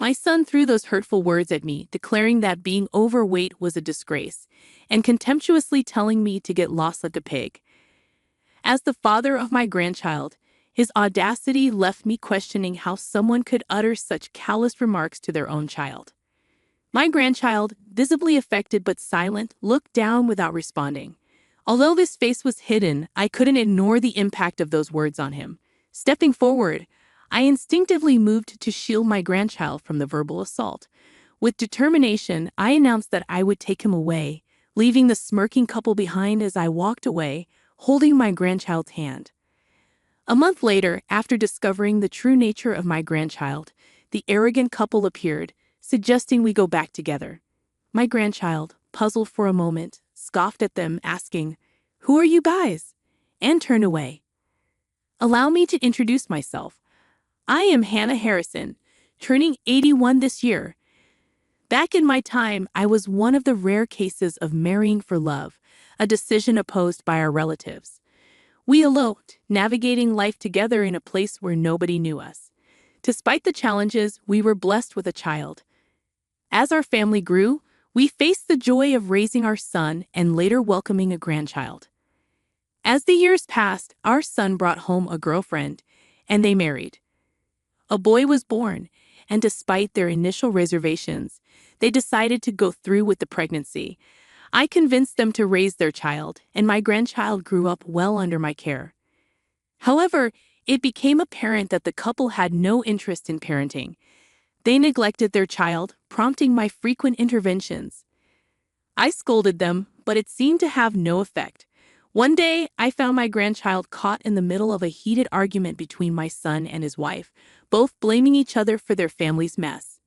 My son threw those hurtful words at me, declaring that being overweight was a disgrace, and contemptuously telling me to get lost like a pig. As the father of my grandchild, his audacity left me questioning how someone could utter such callous remarks to their own child. My grandchild, visibly affected but silent, looked down without responding. Although his face was hidden, I couldn't ignore the impact of those words on him. Stepping forward, I instinctively moved to shield my grandchild from the verbal assault. With determination, I announced that I would take him away, leaving the smirking couple behind as I walked away, holding my grandchild's hand. A month later, after discovering the true nature of my grandchild, the arrogant couple appeared, suggesting we go back together. My grandchild, puzzled for a moment, scoffed at them, asking, "Who are you guys?" and turned away. Allow me to introduce myself. I am Hannah Harrison, turning 81 this year. Back in my time, I was one of the rare cases of marrying for love, a decision opposed by our relatives. We eloped, navigating life together in a place where nobody knew us. Despite the challenges, we were blessed with a child. As our family grew, we faced the joy of raising our son and later welcoming a grandchild. As the years passed, our son brought home a girlfriend, and they married. A boy was born, and despite their initial reservations, they decided to go through with the pregnancy. I convinced them to raise their child, and my grandchild grew up well under my care. However, it became apparent that the couple had no interest in parenting. They neglected their child, prompting my frequent interventions. I scolded them, but it seemed to have no effect. One day, I found my grandchild caught in the middle of a heated argument between my son and his wife, both blaming each other for their family's mess.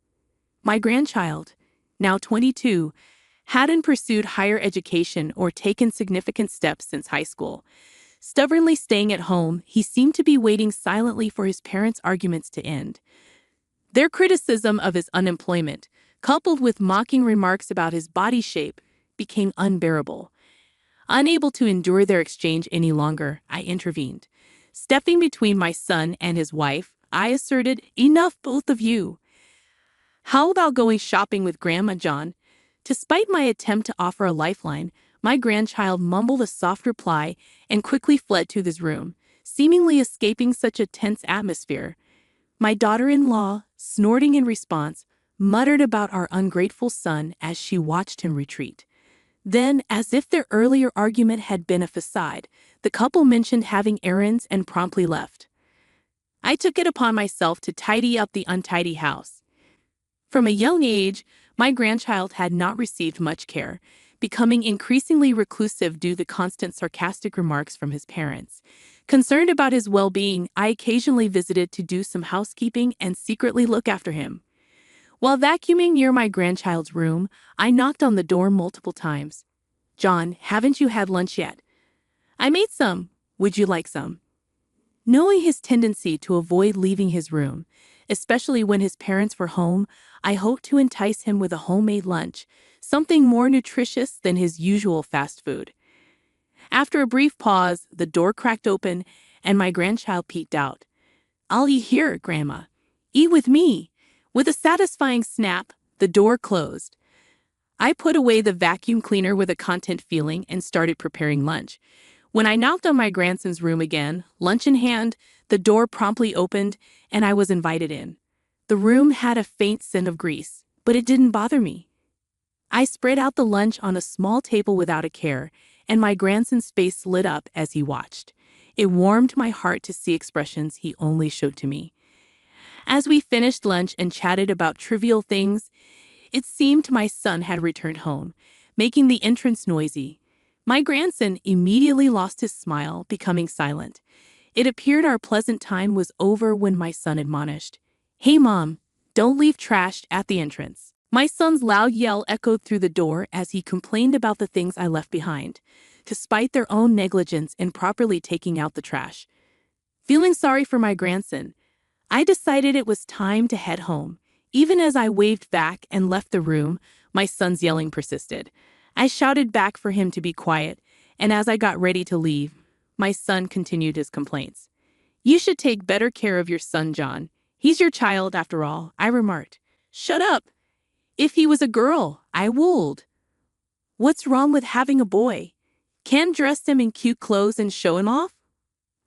My grandchild, now 22, hadn't pursued higher education or taken significant steps since high school. Stubbornly staying at home, he seemed to be waiting silently for his parents' arguments to end. Their criticism of his unemployment, coupled with mocking remarks about his body shape, became unbearable. Unable to endure their exchange any longer, I intervened. Stepping between my son and his wife, I asserted, "Enough, both of you. How about going shopping with Grandma John?" Despite my attempt to offer a lifeline, my grandchild mumbled a soft reply and quickly fled to his room, seemingly escaping such a tense atmosphere. My daughter-in-law, snorting in response, muttered about our ungrateful son as she watched him retreat. Then, as if their earlier argument had been a facade, the couple mentioned having errands and promptly left. I took it upon myself to tidy up the untidy house. From a young age, my grandchild had not received much care, becoming increasingly reclusive due to constant sarcastic remarks from his parents. Concerned about his well-being, I occasionally visited to do some housekeeping and secretly look after him. While vacuuming near my grandchild's room, I knocked on the door multiple times. "John, haven't you had lunch yet?" "I made some. Would you like some?" Knowing his tendency to avoid leaving his room, especially when his parents were home, I hoped to entice him with a homemade lunch, something more nutritious than his usual fast food. After a brief pause, the door cracked open, and my grandchild peeked out. "I'll eat here, Grandma. Eat with me." With a satisfying snap, the door closed. I put away the vacuum cleaner with a content feeling and started preparing lunch. When I knocked on my grandson's room again, lunch in hand, the door promptly opened, and I was invited in. The room had a faint scent of grease, but it didn't bother me. I spread out the lunch on a small table without a care, and my grandson's face lit up as he watched. It warmed my heart to see expressions he only showed to me. As we finished lunch and chatted about trivial things, it seemed my son had returned home, making the entrance noisy. My grandson immediately lost his smile, becoming silent. It appeared our pleasant time was over when my son admonished, "Hey, Mom, don't leave trash at the entrance." My son's loud yell echoed through the door as he complained about the things I left behind, despite their own negligence in properly taking out the trash. Feeling sorry for my grandson, I decided it was time to head home. Even as I waved back and left the room, my son's yelling persisted. I shouted back for him to be quiet, and as I got ready to leave, my son continued his complaints. "You should take better care of your son, John. He's your child, after all," I remarked, Shut up. If he was a girl, I would. What's wrong with having a boy? Can't dress him in cute clothes and show him off?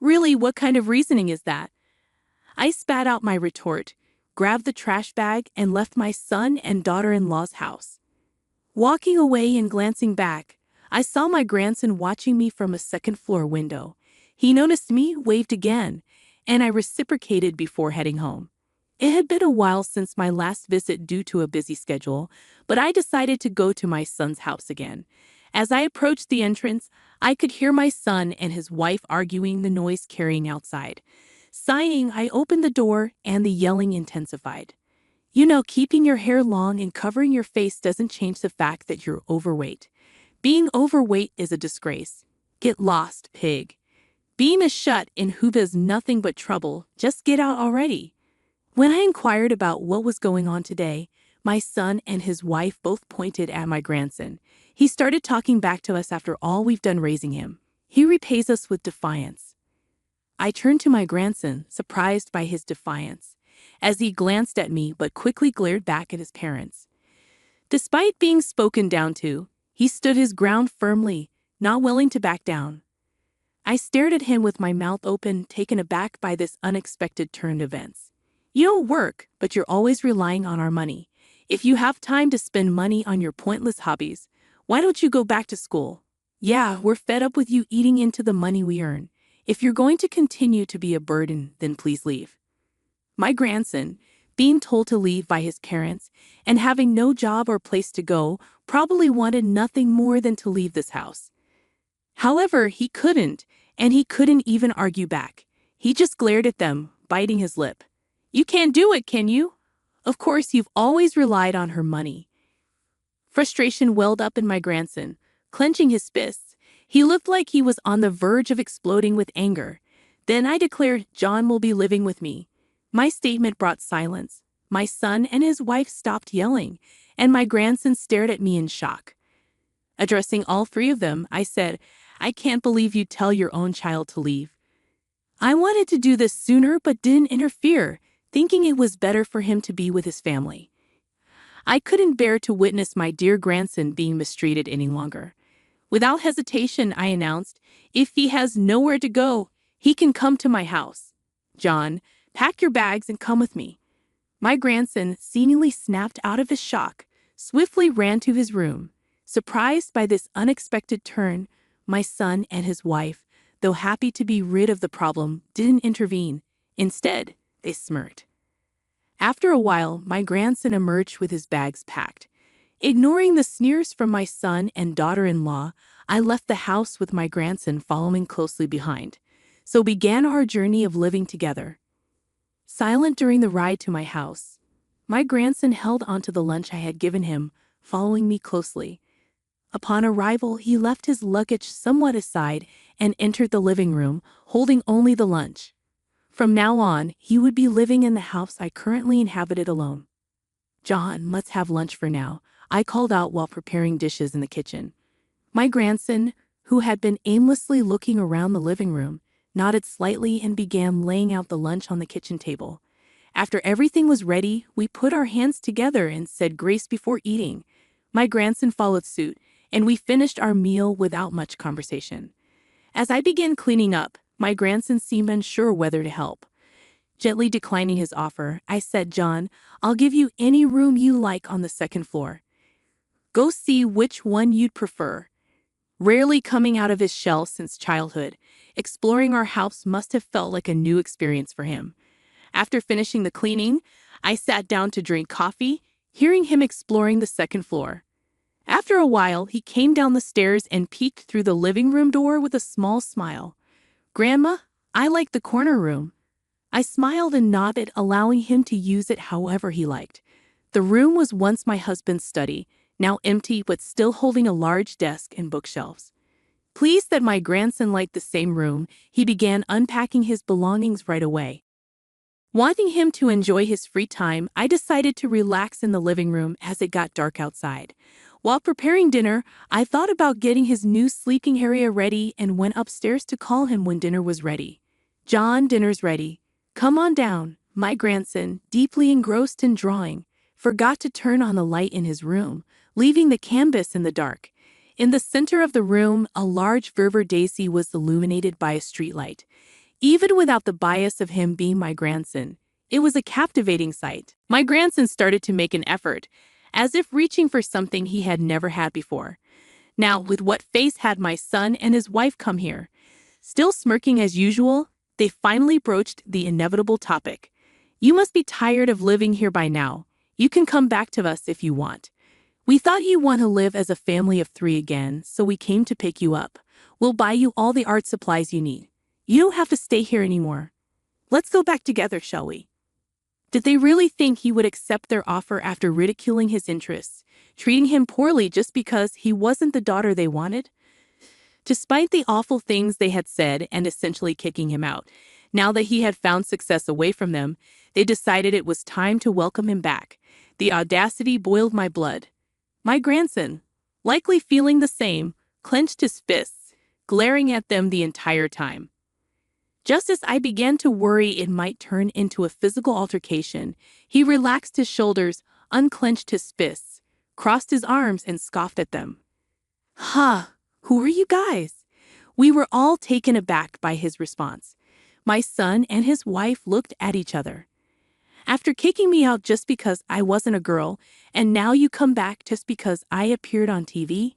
Really, what kind of reasoning is that? I spat out my retort, grabbed the trash bag, and left my son and daughter-in-law's house. Walking away and glancing back, I saw my grandson watching me from a second-floor window. He noticed me, waved again, and I reciprocated before heading home. It had been a while since my last visit due to a busy schedule, but I decided to go to my son's house again. As I approached the entrance, I could hear my son and his wife arguing, the noise carrying outside. Sighing, I opened the door and the yelling intensified. You know, keeping your hair long and covering your face doesn't change the fact that you're overweight. Being overweight is a disgrace. Get lost, pig. Beam is shut and who does nothing but trouble. Just get out already. When I inquired about what was going on today, my son and his wife both pointed at my grandson. He started talking back to us after all we've done raising him. He repays us with defiance. I turned to my grandson, surprised by his defiance, as he glanced at me but quickly glared back at his parents. Despite being spoken down to, he stood his ground firmly, not willing to back down. I stared at him with my mouth open, taken aback by this unexpected turn of events. You don't work, but you're always relying on our money. If you have time to spend money on your pointless hobbies, why don't you go back to school? Yeah, we're fed up with you eating into the money we earn. If you're going to continue to be a burden, then please leave. My grandson, being told to leave by his parents and having no job or place to go, probably wanted nothing more than to leave this house. However, he couldn't, and he couldn't even argue back. He just glared at them, biting his lip. You can't do it, can you? Of course, you've always relied on her money. Frustration welled up in my grandson, clenching his fists. He looked like he was on the verge of exploding with anger. Then I declared, John will be living with me. My statement brought silence. My son and his wife stopped yelling, and my grandson stared at me in shock. Addressing all three of them, I said, I can't believe you tell your own child to leave. I wanted to do this sooner but didn't interfere, thinking it was better for him to be with his family. I couldn't bear to witness my dear grandson being mistreated any longer. Without hesitation, I announced, if he has nowhere to go, he can come to my house. John, pack your bags and come with me. My grandson seemingly snapped out of his shock, swiftly ran to his room. Surprised by this unexpected turn, my son and his wife, though happy to be rid of the problem, didn't intervene. Instead, they smirked. After a while, my grandson emerged with his bags packed. Ignoring the sneers from my son and daughter-in-law, I left the house with my grandson following closely behind. So began our journey of living together. Silent during the ride to my house, my grandson held onto the lunch I had given him, following me closely. Upon arrival, he left his luggage somewhat aside and entered the living room, holding only the lunch. From now on, he would be living in the house I currently inhabited alone. John, let's have lunch for now, I called out while preparing dishes in the kitchen. My grandson, who had been aimlessly looking around the living room, nodded slightly and began laying out the lunch on the kitchen table. After everything was ready, we put our hands together and said grace before eating. My grandson followed suit, and we finished our meal without much conversation. As I began cleaning up, my grandson seemed unsure whether to help. Gently declining his offer, I said, John, I'll give you any room you like on the second floor. Go see which one you'd prefer. Rarely coming out of his shell since childhood, exploring our house must have felt like a new experience for him. After finishing the cleaning, I sat down to drink coffee, hearing him exploring the second floor. After a while, he came down the stairs and peeked through the living room door with a small smile. Grandma, I like the corner room. I smiled and nodded, allowing him to use it however he liked. The room was once my husband's study, now empty but still holding a large desk and bookshelves. Pleased that my grandson liked the same room, he began unpacking his belongings right away. Wanting him to enjoy his free time, I decided to relax in the living room as it got dark outside. While preparing dinner, I thought about getting his new sleeping area ready and went upstairs to call him when dinner was ready. John, dinner's ready. Come on down. My grandson, deeply engrossed in drawing, forgot to turn on the light in his room, leaving the canvas in the dark. In the center of the room, a large Gerber daisy was illuminated by a streetlight. Even without the bias of him being my grandson, it was a captivating sight. My grandson started to make an effort, as if reaching for something he had never had before. Now, with what face had my son and his wife come here? Still smirking as usual, they finally broached the inevitable topic. "You must be tired of living here by now. You can come back to us if you want. We thought you want to live as a family of 3 again, so we came to pick you up. We'll buy you all the art supplies you need. You don't have to stay here anymore. Let's go back together, shall we?" Did they really think he would accept their offer after ridiculing his interests, treating him poorly just because he wasn't the daughter they wanted? Despite the awful things they had said and essentially kicking him out, now that he had found success away from them, they decided it was time to welcome him back. The audacity boiled my blood. My grandson, likely feeling the same, clenched his fists, glaring at them the entire time. Just as I began to worry it might turn into a physical altercation, he relaxed his shoulders, unclenched his fists, crossed his arms, and scoffed at them. "Huh, who are you guys?" We were all taken aback by his response. My son and his wife looked at each other. "After kicking me out just because I wasn't a girl, and now you come back just because I appeared on TV?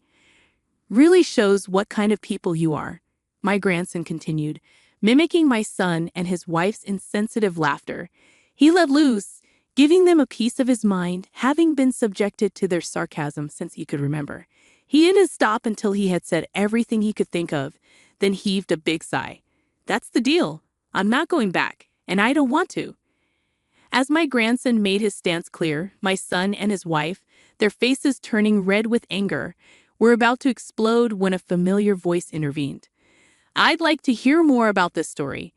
Really shows what kind of people you are," my grandson continued, mimicking my son and his wife's insensitive laughter. He let loose, giving them a piece of his mind, having been subjected to their sarcasm since he could remember. He didn't stop until he had said everything he could think of, then heaved a big sigh. "That's the deal. I'm not going back, and I don't want to." As my grandson made his stance clear, my son and his wife, their faces turning red with anger, were about to explode when a familiar voice intervened. "I'd like to hear more about this story."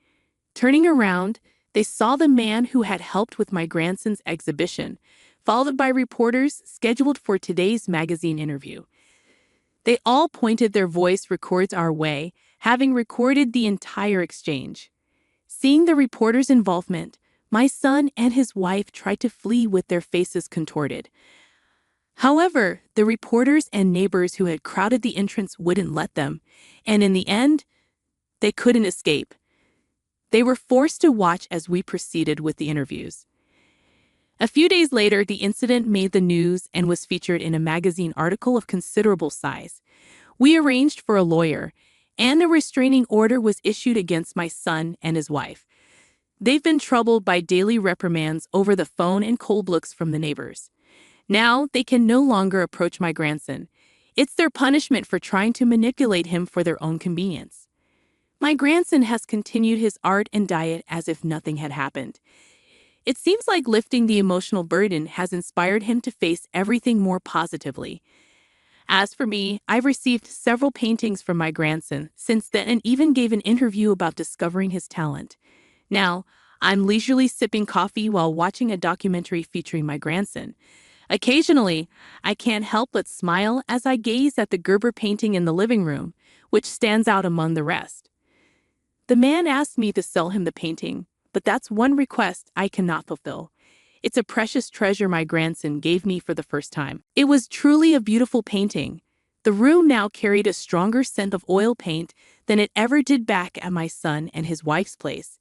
Turning around, they saw the man who had helped with my grandson's exhibition, followed by reporters scheduled for today's magazine interview. They all pointed their voice records our way, having recorded the entire exchange. Seeing the reporters' involvement, my son and his wife tried to flee with their faces contorted. However, the reporters and neighbors who had crowded the entrance wouldn't let them, and in the end, they couldn't escape. They were forced to watch as we proceeded with the interviews. A few days later, the incident made the news and was featured in a magazine article of considerable size. We arranged for a lawyer, and a restraining order was issued against my son and his wife. They've been troubled by daily reprimands over the phone and cold looks from the neighbors. Now they can no longer approach my grandson. It's their punishment for trying to manipulate him for their own convenience. My grandson has continued his art and diet as if nothing had happened. It seems like lifting the emotional burden has inspired him to face everything more positively. As for me, I've received several paintings from my grandson since then and even gave an interview about discovering his talent. Now, I'm leisurely sipping coffee while watching a documentary featuring my grandson. Occasionally, I can't help but smile as I gaze at the Gerber painting in the living room, which stands out among the rest. The man asked me to sell him the painting, but that's one request I cannot fulfill. It's a precious treasure my grandson gave me for the first time. It was truly a beautiful painting. The room now carried a stronger scent of oil paint than it ever did back at my son and his wife's place.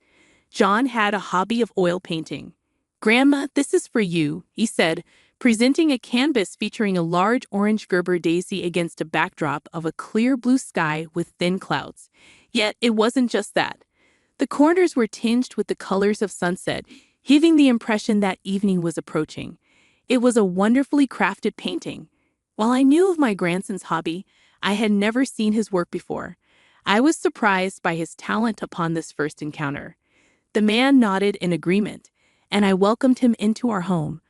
John had a hobby of oil painting. "Grandma, this is for you," he said, presenting a canvas featuring a large orange Gerber daisy against a backdrop of a clear blue sky with thin clouds. Yet it wasn't just that. The corners were tinged with the colors of sunset, giving the impression that evening was approaching. It was a wonderfully crafted painting. While I knew of my grandson's hobby, I had never seen his work before. I was surprised by his talent upon this first encounter. The man nodded in agreement, and I welcomed him into our home.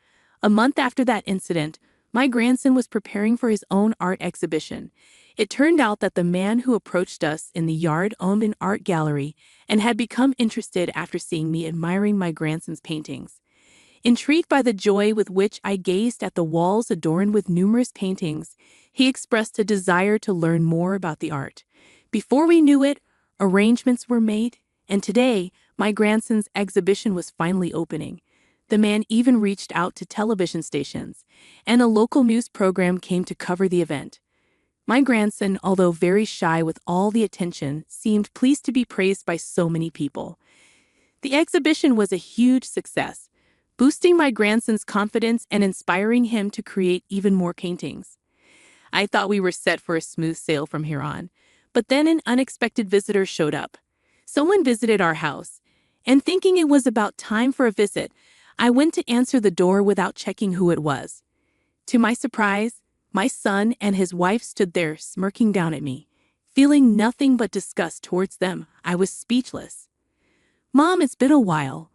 A month after that incident, my grandson was preparing for his own art exhibition. It turned out that the man who approached us in the yard owned an art gallery and had become interested after seeing me admiring my grandson's paintings. Intrigued by the joy with which I gazed at the walls adorned with numerous paintings, he expressed a desire to learn more about the art. Before we knew it, arrangements were made, and today, my grandson's exhibition was finally opening. The man even reached out to television stations, and a local news program came to cover the event. My grandson, although very shy with all the attention, seemed pleased to be praised by so many people. The exhibition was a huge success, boosting my grandson's confidence and inspiring him to create even more paintings. I thought we were set for a smooth sail from here on, but then an unexpected visitor showed up. Someone visited our house, and thinking it was about time for a visit, I went to answer the door without checking who it was. To my surprise, my son and his wife stood there smirking down at me. Feeling nothing but disgust towards them, I was speechless. "Mom, it's been a while.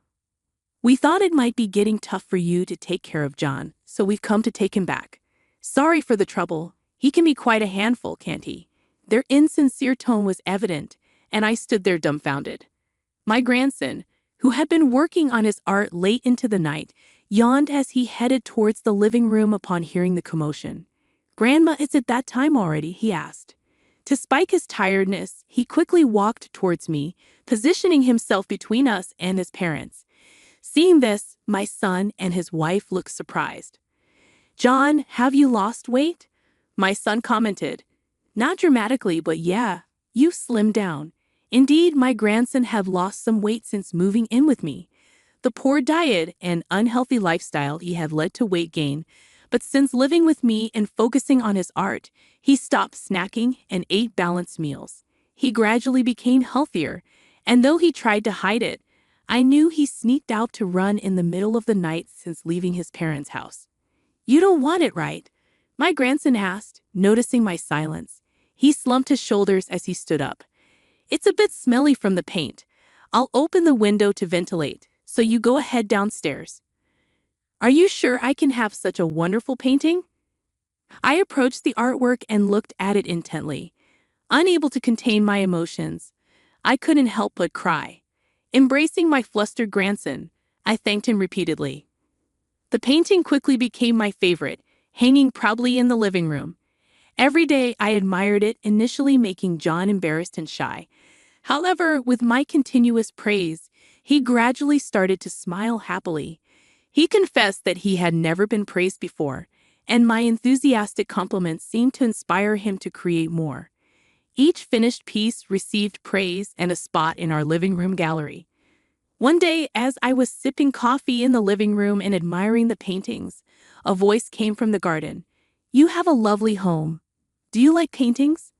We thought it might be getting tough for you to take care of John, so we've come to take him back. Sorry for the trouble. He can be quite a handful, can't he?" Their insincere tone was evident, and I stood there dumbfounded. My grandson, who had been working on his art late into the night, yawned as he headed towards the living room upon hearing the commotion. "Grandma, it's at that time already?" he asked. To spike his tiredness, he quickly walked towards me, positioning himself between us and his parents. Seeing this, my son and his wife looked surprised. "John, have you lost weight?" my son commented. "Not dramatically, but yeah, you've slimmed down." Indeed, my grandson had lost some weight since moving in with me. The poor diet and unhealthy lifestyle he had led to weight gain, but since living with me and focusing on his art, he stopped snacking and ate balanced meals. He gradually became healthier, and though he tried to hide it, I knew he sneaked out to run in the middle of the night since leaving his parents' house. "You don't want it, right?" my grandson asked, noticing my silence. He slumped his shoulders as he stood up. "It's a bit smelly from the paint. I'll open the window to ventilate, so you go ahead downstairs." "Are you sure I can have such a wonderful painting?" I approached the artwork and looked at it intently. Unable to contain my emotions, I couldn't help but cry. Embracing my flustered grandson, I thanked him repeatedly. The painting quickly became my favorite, hanging proudly in the living room. Every day I admired it, initially making John embarrassed and shy. However, with my continuous praise, he gradually started to smile happily. He confessed that he had never been praised before, and my enthusiastic compliments seemed to inspire him to create more. Each finished piece received praise and a spot in our living room gallery. One day, as I was sipping coffee in the living room and admiring the paintings, a voice came from the garden. "You have a lovely home. Do you like paintings?"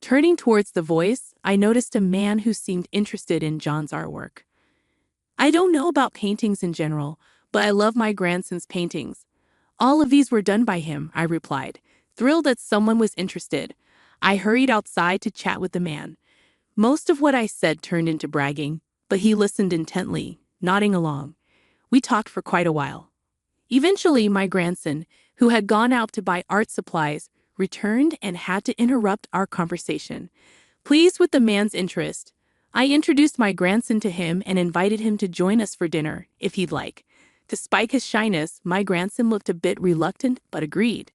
Turning towards the voice, I noticed a man who seemed interested in John's artwork. "I don't know about paintings in general, but I love my grandson's paintings. All of these were done by him," I replied, thrilled that someone was interested. I hurried outside to chat with the man. Most of what I said turned into bragging, but he listened intently, nodding along. We talked for quite a while. Eventually, my grandson, who had gone out to buy art supplies, returned and had to interrupt our conversation. Pleased with the man's interest, I introduced my grandson to him and invited him to join us for dinner, if he'd like. To spike his shyness, my grandson looked a bit reluctant but agreed.